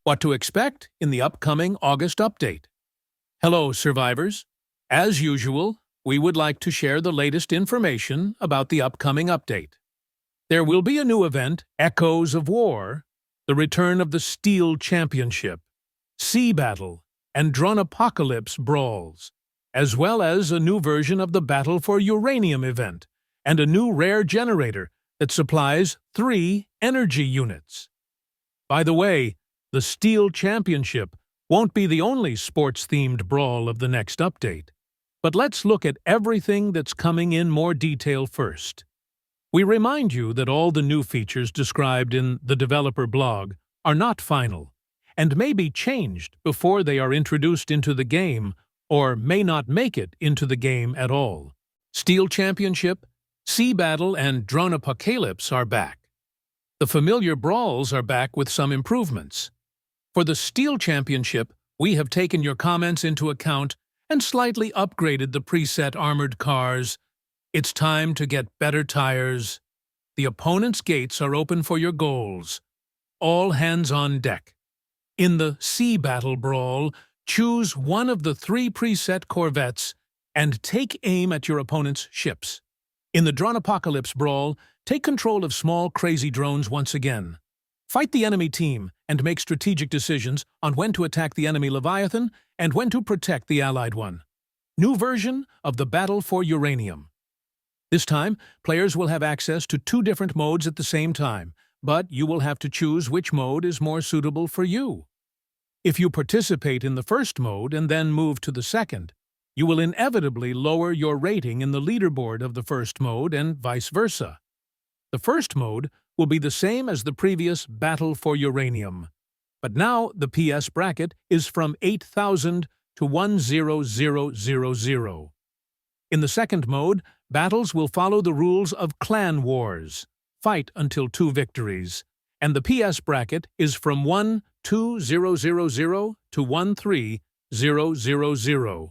What to expect in the upcoming August update. Hello, survivors. As usual, we would like to share the latest information about the upcoming update. There will be a new event, Echoes of War, the return of the Steel Championship, Sea Battle, and Drone Apocalypse Brawls, as well as a new version of the Battle for Uranium event, and a new rare generator that supplies 3 energy units. By the way, the Steel Championship won't be the only sports-themed brawl of the next update. But let's look at everything that's coming in more detail first. We remind you that all the new features described in the developer blog are not final, and may be changed before they are introduced into the game, or may not make it into the game at all. Steel Championship, Sea Battle, and Drone Apocalypse are back. The familiar brawls are back with some improvements. For the Steel Championship, we have taken your comments into account and slightly upgraded the preset armored cars. It's time to get better tires. The opponent's gates are open for your goals. All hands on deck. In the Sea Battle Brawl, choose one of the 3 preset corvettes and take aim at your opponent's ships. In the Drone Apocalypse Brawl, take control of small, crazy drones once again. Fight the enemy team and make strategic decisions on when to attack the enemy Leviathan and when to protect the allied one. New version of the Battle for Uranium. This time, players will have access to 2 different modes at the same time, but you will have to choose which mode is more suitable for you. If you participate in the first mode and then move to the second, you will inevitably lower your rating in the leaderboard of the first mode and vice versa. The first mode will be the same as the previous Battle for Uranium, but now the PS bracket is from 8,000 to 10000. In the second mode, battles will follow the rules of Clan Wars, fight until 2 victories, and the PS bracket is from 12000 to 13000.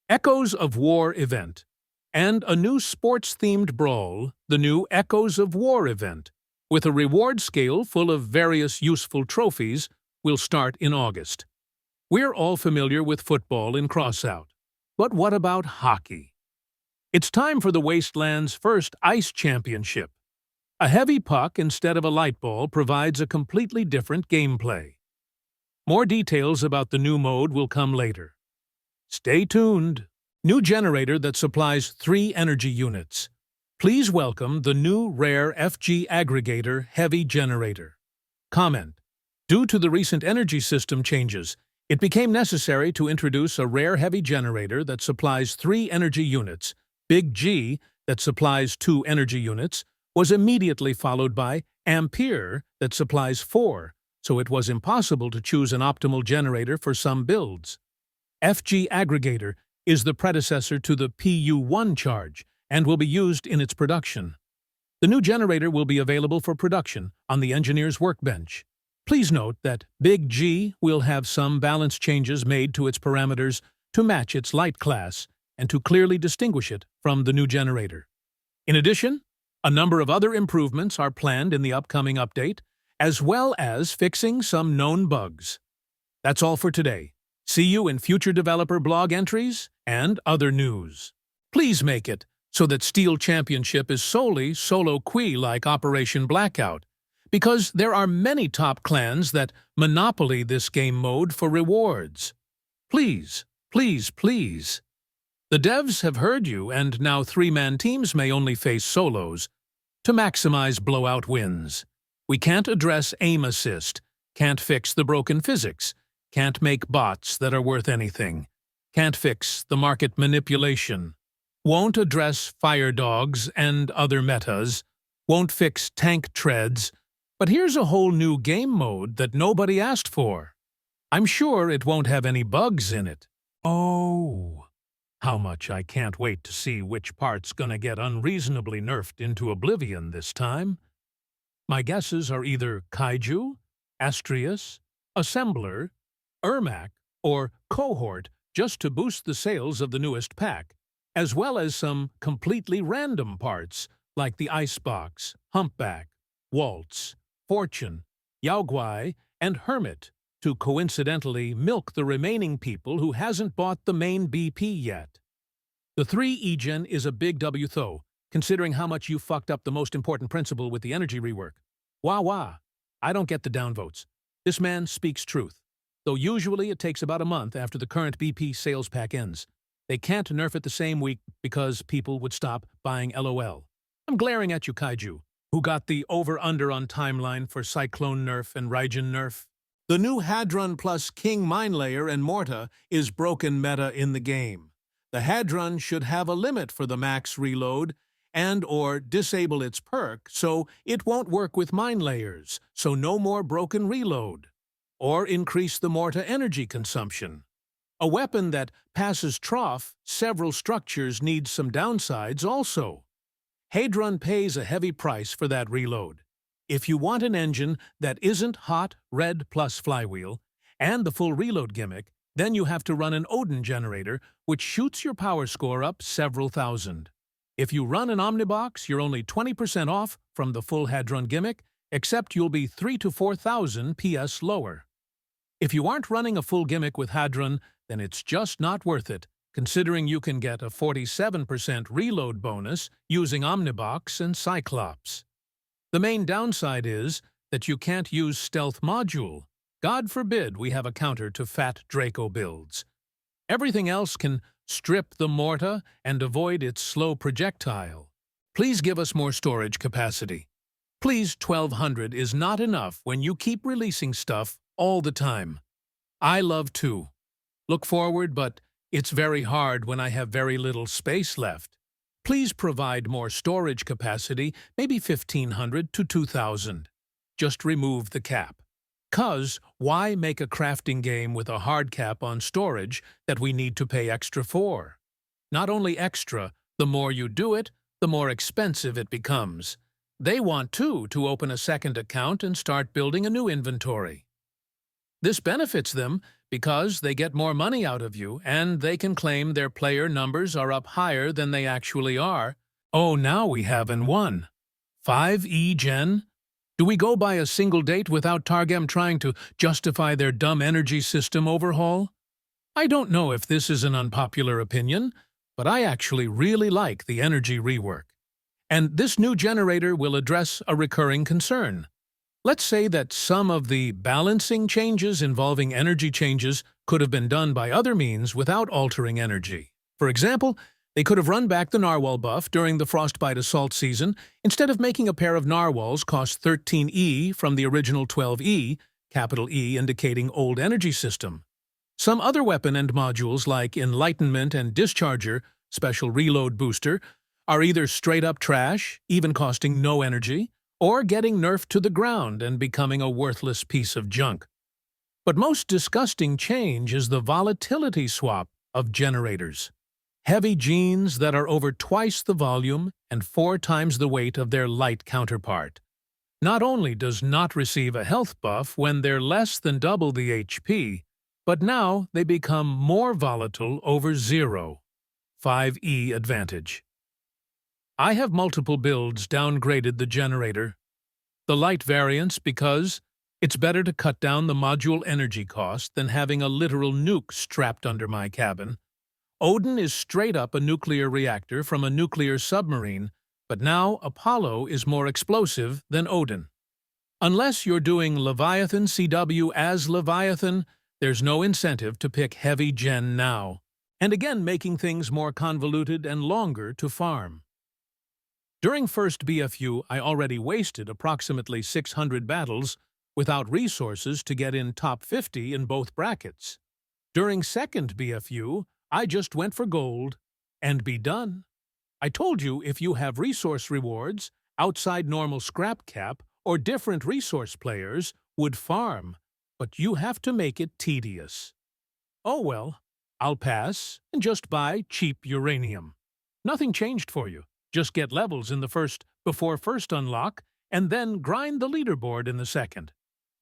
Echoes of War event, and a new sports-themed brawl, the new Echoes of War event, with a reward scale full of various useful trophies, will start in August. We're all familiar with football in Crossout, but what about hockey? It's time for the Wasteland's first Ice Championship. A heavy puck instead of a light ball provides a completely different gameplay. More details about the new mode will come later. Stay tuned. New generator that supplies 3 energy units. Please welcome the new rare FG Aggregator Heavy Generator. Comment: due to the recent energy system changes, it became necessary to introduce a rare heavy generator that supplies 3 energy units. Big G, that supplies 2 energy units, was immediately followed by Ampere, that supplies 4, so it was impossible to choose an optimal generator for some builds. FG Aggregator is the predecessor to the PU1 charge and will be used in its production. The new generator will be available for production on the engineer's workbench. Please note that Big G will have some balance changes made to its parameters to match its light class and to clearly distinguish it from the new generator. In addition, a number of other improvements are planned in the upcoming update, as well as fixing some known bugs. That's all for today. See you in future developer blog entries and other news. Please make it so that Steel Championship is solely solo queue like Operation Blackout, because there are many top clans that monopoly this game mode for rewards. Please, please, please. The devs have heard you, and now 3-man teams may only face solos to maximize blowout wins. We can't address aim assist, can't fix the broken physics, can't make bots that are worth anything, can't fix the market manipulation, won't address fire dogs and other metas, won't fix tank treads, but here's a whole new game mode that nobody asked for. I'm sure it won't have any bugs in it. Oh, how much I can't wait to see which part's gonna get unreasonably nerfed into oblivion this time. My guesses are either Kaiju, Astrius, Assembler, Ermac, or Cohort, just to boost the sales of the newest pack, as well as some completely random parts like the Icebox, Humpback, Waltz, Fortune, Yaoguai, and Hermit to coincidentally milk the remaining people who hasn't bought the main BP yet. The 3 E-Gen is a big W though, considering how much you fucked up the most important principle with the energy rework. Wah wah. I don't get the downvotes. This man speaks truth, though usually it takes about a month after the current BP sales pack ends. They can't nerf it the same week because people would stop buying LOL. I'm glaring at you, Kaiju, who got the over-under on timeline for Cyclone nerf and Raijin nerf. The new Hadron plus King Mine Layer and Morta is broken meta in the game. The Hadron should have a limit for the max reload and/or disable its perk so it won't work with mine layers, so no more broken reload. Or increase the Morta energy consumption. A weapon that passes trough several structures needs some downsides also. Hadron pays a heavy price for that reload. If you want an engine that isn't hot red plus flywheel and the full reload gimmick, then you have to run an Odin generator, which shoots your power score up several thousand. If you run an Omnibox, you're only 20% off from the full Hadron gimmick, except you'll be 3,000 to 4,000 PS lower. If you aren't running a full gimmick with Hadron, then it's just not worth it, considering you can get a 47% reload bonus using Omnibox and Cyclops. The main downside is that you can't use Stealth Module. God forbid we have a counter to Fat Draco builds. Everything else can strip the Morta and avoid its slow projectile. Please give us more storage capacity. Please, 1200 is not enough when you keep releasing stuff all the time. I love to look forward, but it's very hard when I have very little space left. Please provide more storage capacity, maybe 1500 to 2000. Just remove the cap. 'Cause why make a crafting game with a hard cap on storage that we need to pay extra for? Not only extra, the more you do it, the more expensive it becomes. They want, too, to open a second account and start building a new inventory. This benefits them because they get more money out of you and they can claim their player numbers are up higher than they actually are. Oh, now we have an 1. 5 E-Gen? Do we go by a single date without Targem trying to justify their dumb energy system overhaul? I don't know if this is an unpopular opinion, but I actually really like the energy rework. And this new generator will address a recurring concern. Let's say that some of the balancing changes involving energy changes could have been done by other means without altering energy. For example, they could have run back the Narwhal buff during the Frostbite Assault season instead of making a pair of Narwhals cost 13E from the original 12E, capital E indicating old energy system. Some other weapon and modules like Enlightenment and Discharger, special reload booster, are either straight-up trash, even costing no energy, or getting nerfed to the ground and becoming a worthless piece of junk. But most disgusting change is the volatility swap of generators. Heavy genes that are over twice the volume and 4 times the weight of their light counterpart. Not only does not receive a health buff when they're less than double the HP, but now they become more volatile over 0. 5E advantage. I have multiple builds downgraded the generator. The light variants because it's better to cut down the module energy cost than having a literal nuke strapped under my cabin. Odin is straight up a nuclear reactor from a nuclear submarine, but now Apollo is more explosive than Odin. Unless you're doing Leviathan CW as Leviathan, there's no incentive to pick heavy gen now, and again making things more convoluted and longer to farm. During first BFU, I already wasted approximately 600 battles without resources to get in top 50 in both brackets. During second BFU, I just went for gold and be done. I told you if you have resource rewards, outside normal scrap cap, or different resource players would farm, but you have to make it tedious. Oh well, I'll pass and just buy cheap uranium. Nothing changed for you. Just get levels in the before first unlock, and then grind the leaderboard in the second.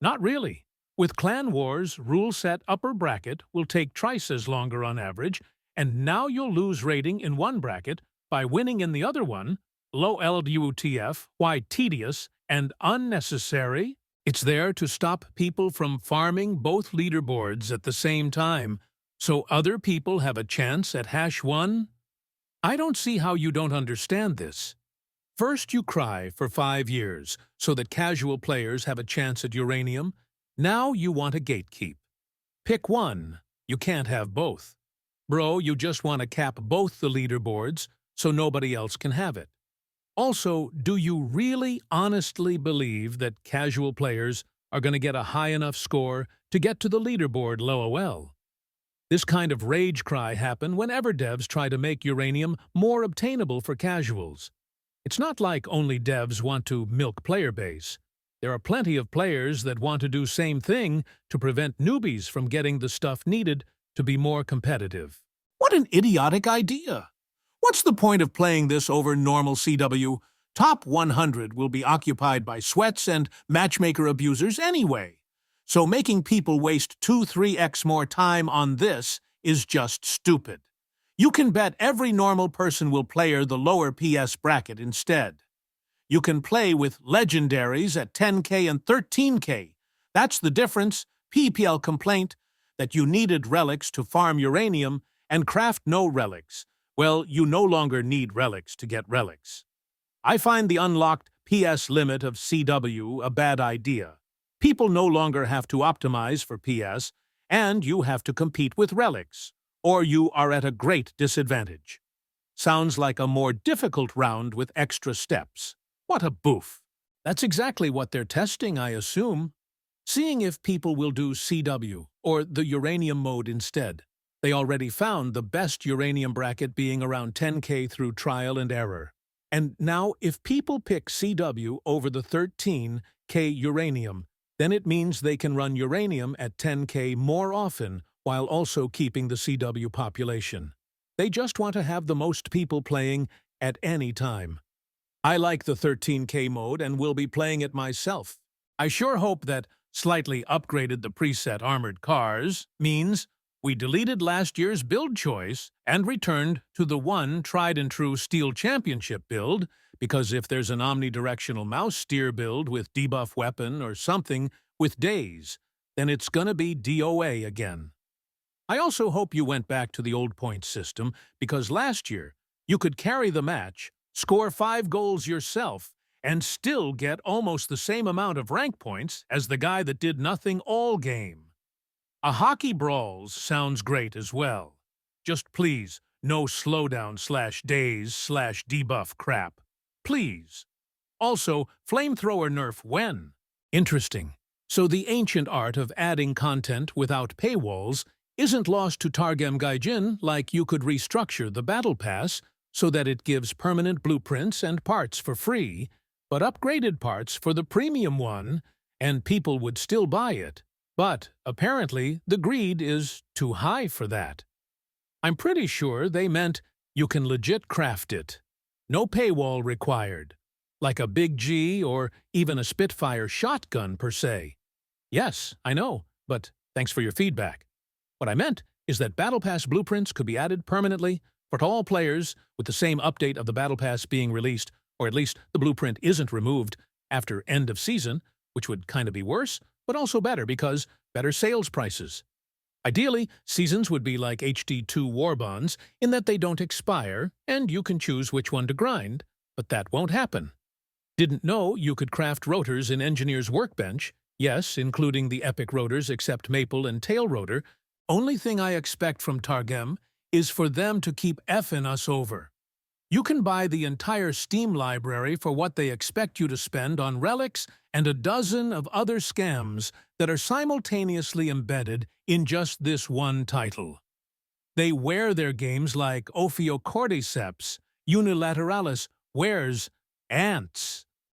Not really. With Clan Wars, rule set upper bracket will take twice as longer on average, and now you'll lose rating in one bracket by winning in the other one. Low LWTF, why tedious and unnecessary? It's there to stop people from farming both leaderboards at the same time, so other people have a chance at hash 1? I don't see how you don't understand this. First you cry for 5 years so that casual players have a chance at uranium. Now you want a gatekeep. Pick one. You can't have both. Bro, you just want to cap both the leaderboards so nobody else can have it. Also, do you really honestly believe that casual players are going to get a high enough score to get to the leaderboard LOL? This kind of rage cry happens whenever devs try to make uranium more obtainable for casuals. It's not like only devs want to milk player base. There are plenty of players that want to do same thing to prevent newbies from getting the stuff needed to be more competitive. What an idiotic idea! What's the point of playing this over normal CW? Top 100 will be occupied by sweats and matchmaker abusers anyway. So making people waste 2-3x more time on this is just stupid. You can bet every normal person will player the lower PS bracket instead. You can play with legendaries at 10k and 13k. That's the difference. PPL complaint that you needed relics to farm uranium and craft no relics. Well, you no longer need relics to get relics. I find the unlocked PS limit of CW a bad idea. People no longer have to optimize for PS, and you have to compete with relics, or you are at a great disadvantage. Sounds like a more difficult round with extra steps. What a boof. That's exactly what they're testing, I assume. Seeing if people will do CW, or the uranium mode instead. They already found the best uranium bracket being around 10k through trial and error. And now, if people pick CW over the 13k uranium, then it means they can run uranium at 10k more often while also keeping the CW population. They just want to have the most people playing at any time. I like the 13k mode and will be playing it myself. I sure hope that slightly upgraded the preset armored cars means we deleted last year's build choice and returned to the one tried-and-true Steel Championship build, because if there's an omnidirectional mouse steer build with debuff weapon or something with daze, then it's gonna be DOA again. I also hope you went back to the old point system, because last year you could carry the match, score 5 goals yourself, and still get almost the same amount of rank points as the guy that did nothing all game. A hockey brawls sounds great as well. Just please, no slowdown/daze/debuff crap. Please. Also, flamethrower nerf when? Interesting. So the ancient art of adding content without paywalls isn't lost to Targem Gaijin, like you could restructure the Battle Pass so that it gives permanent blueprints and parts for free, but upgraded parts for the premium one, and people would still buy it. But, apparently, the greed is too high for that. I'm pretty sure they meant you can legit craft it. No paywall required. Like a Big G or even a Spitfire shotgun per se. Yes, I know, but thanks for your feedback. What I meant is that Battle Pass blueprints could be added permanently for all players with the same update of the Battle Pass being released, or at least the blueprint isn't removed after end of season, which would kind of be worse, but also better because better sales prices. Ideally, seasons would be like HD2 war bonds in that they don't expire and you can choose which one to grind, but that won't happen. Didn't know you could craft rotors in Engineer's Workbench. Yes, including the epic rotors except Maple and Tail rotor. Only thing I expect from Targem is for them to keep effing us over. You can buy the entire Steam library for what they expect you to spend on relics and a dozen of other scams that are simultaneously embedded in just this one title. They wear their games like Ophiocordyceps, Unilateralis wears ants.